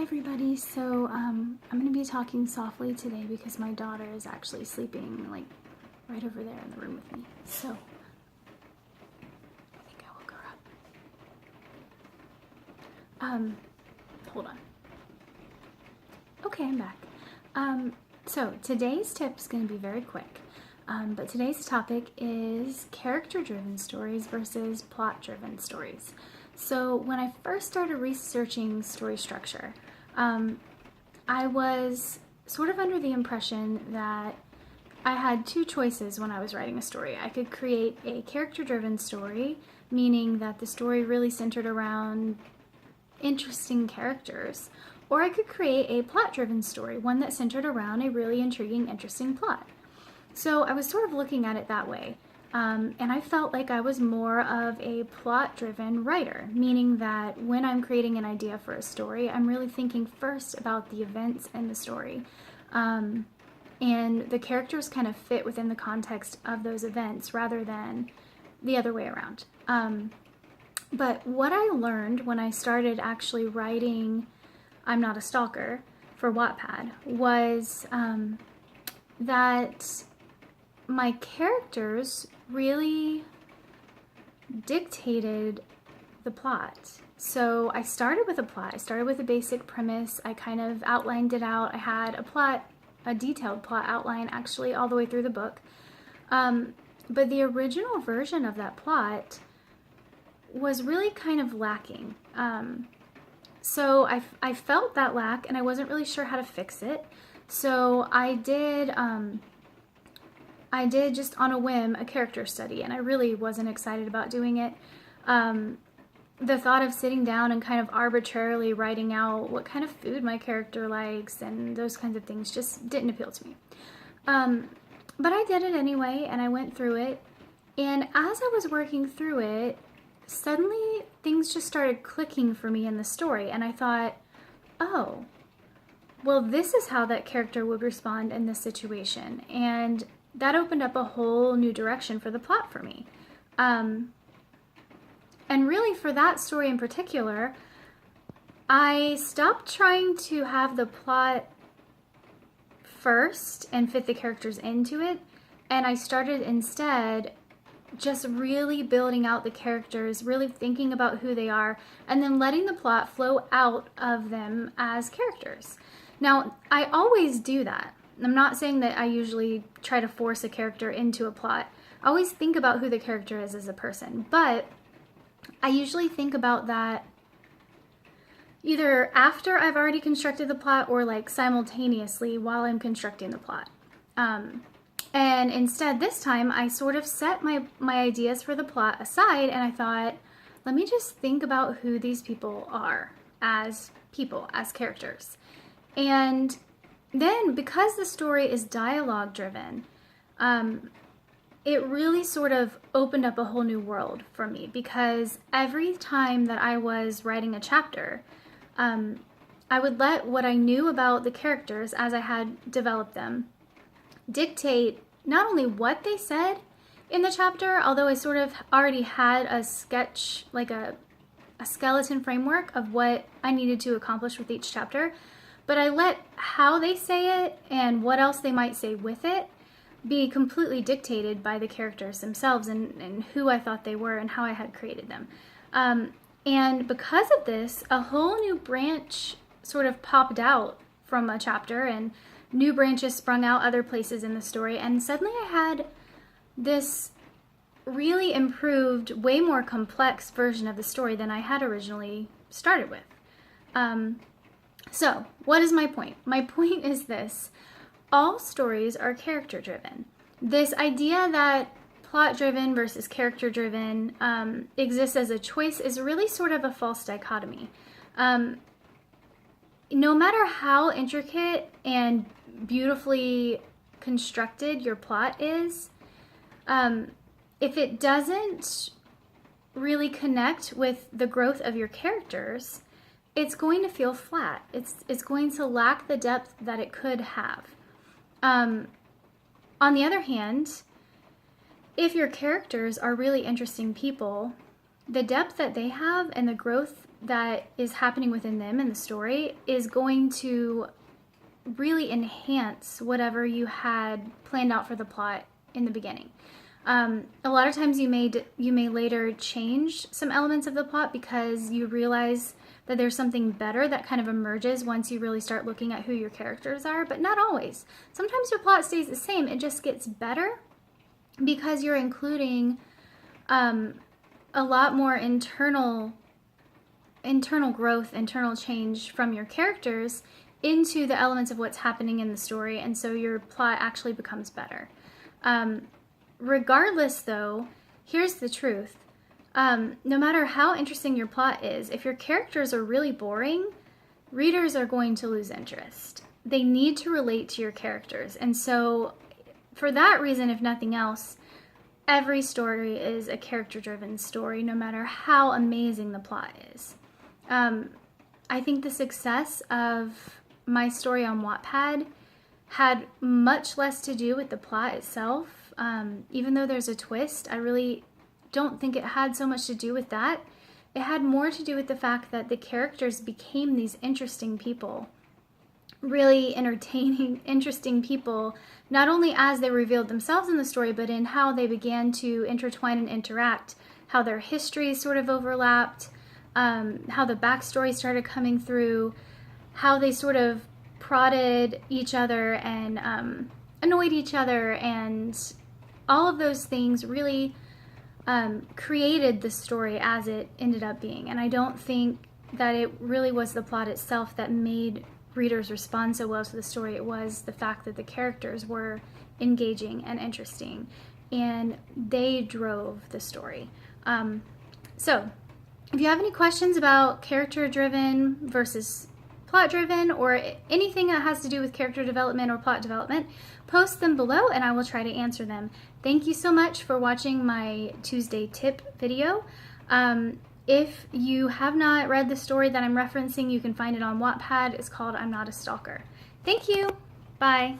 Hi everybody, so I'm going to be talking softly today because my daughter is actually sleeping like right over there in the room with me. So I think I woke her up. Hold on. Okay, I'm back. So today's tip is going to be very quick, but today's topic is character-driven stories versus plot-driven stories. So when I first started researching story structure, I was sort of under the impression that I had two choices when I was writing a story. I could create a character-driven story, meaning that the story really centered around interesting characters, or I could create a plot-driven story, one that centered around a really intriguing, interesting plot. So I was sort of looking at it that way. And I felt like I was more of a plot-driven writer, meaning that when I'm creating an idea for a story, I'm really thinking first about the events in the story. And the characters kind of fit within the context of those events rather than the other way around. But what I learned when I started actually writing I'm Not a Stalker for Wattpad was that my characters really dictated the plot. So I started with a plot. I started with a basic premise. I kind of outlined it out. I had a detailed plot outline actually all the way through the book. But the original version of that plot was really kind of lacking. So I felt that lack and I wasn't really sure how to fix it. So I did just on a whim a character study, and I really wasn't excited about doing it. The thought of sitting down and kind of arbitrarily writing out what kind of food my character likes and those kinds of things just didn't appeal to me. But I did it anyway, and I went through it. And as I was working through it, suddenly things just started clicking for me in the story, and I thought, oh, well, this is how that character would respond in this situation. And that opened up a whole new direction for the plot for me. And really for that story in particular, I stopped trying to have the plot first and fit the characters into it, and I started instead just really building out the characters, really thinking about who they are, and then letting the plot flow out of them as characters. Now, I always do that. I'm not saying that I usually try to force a character into a plot. I always think about who the character is as a person, but I usually think about that either after I've already constructed the plot or like simultaneously while I'm constructing the plot. And instead, this time, I sort of set my ideas for the plot aside, and I thought, let me just think about who these people, as characters. And then, because the story is dialogue-driven, it really sort of opened up a whole new world for me, because every time that I was writing a chapter, I would let what I knew about the characters as I had developed them dictate not only what they said in the chapter, although I sort of already had a sketch, like a skeleton framework of what I needed to accomplish with each chapter, but I let how they say it and what else they might say with it be completely dictated by the characters themselves and who I thought they were and how I had created them. And because of this, a whole new branch sort of popped out from a chapter, and new branches sprung out other places in the story, and suddenly I had this really improved, way more complex version of the story than I had originally started with. So, what is my point? My point is this: all stories are character-driven. This idea that plot-driven versus character-driven exists as a choice is really sort of a false dichotomy. No matter how intricate and beautifully constructed your plot is, if it doesn't really connect with the growth of your characters, it's going to feel flat. It's going to lack the depth that it could have. On the other hand, if your characters are really interesting people, the depth that they have and the growth that is happening within them in the story is going to really enhance whatever you had planned out for the plot in the beginning. A lot of times you may later change some elements of the plot because you realize that there's something better that kind of emerges once you really start looking at who your characters are, but not always. Sometimes your plot stays the same, it just gets better because you're including a lot more internal growth, internal change from your characters into the elements of what's happening in the story, and so your plot actually becomes better. Regardless, though, here's the truth. No matter how interesting your plot is, if your characters are really boring, readers are going to lose interest. They need to relate to your characters. And so, for that reason, if nothing else, every story is a character-driven story, no matter how amazing the plot is. I think the success of my story on Wattpad had much less to do with the plot itself. Even though there's a twist, I really don't think it had so much to do with that. It had more to do with the fact that the characters became these interesting people. Really entertaining, interesting people, not only as they revealed themselves in the story, but in how they began to intertwine and interact, how their histories sort of overlapped, how the backstory started coming through, how they sort of prodded each other and annoyed each other, and all of those things really created the story as it ended up being. And I don't think that it really was the plot itself that made readers respond so well to the story. It was the fact that the characters were engaging and interesting, and they drove the story. So, if you have any questions about character-driven versus plot-driven, or anything that has to do with character development or plot development, post them below and I will try to answer them. Thank you so much for watching my Tuesday tip video. If you have not read the story that I'm referencing, you can find it on Wattpad. It's called I'm Not a Stalker. Thank you. Bye.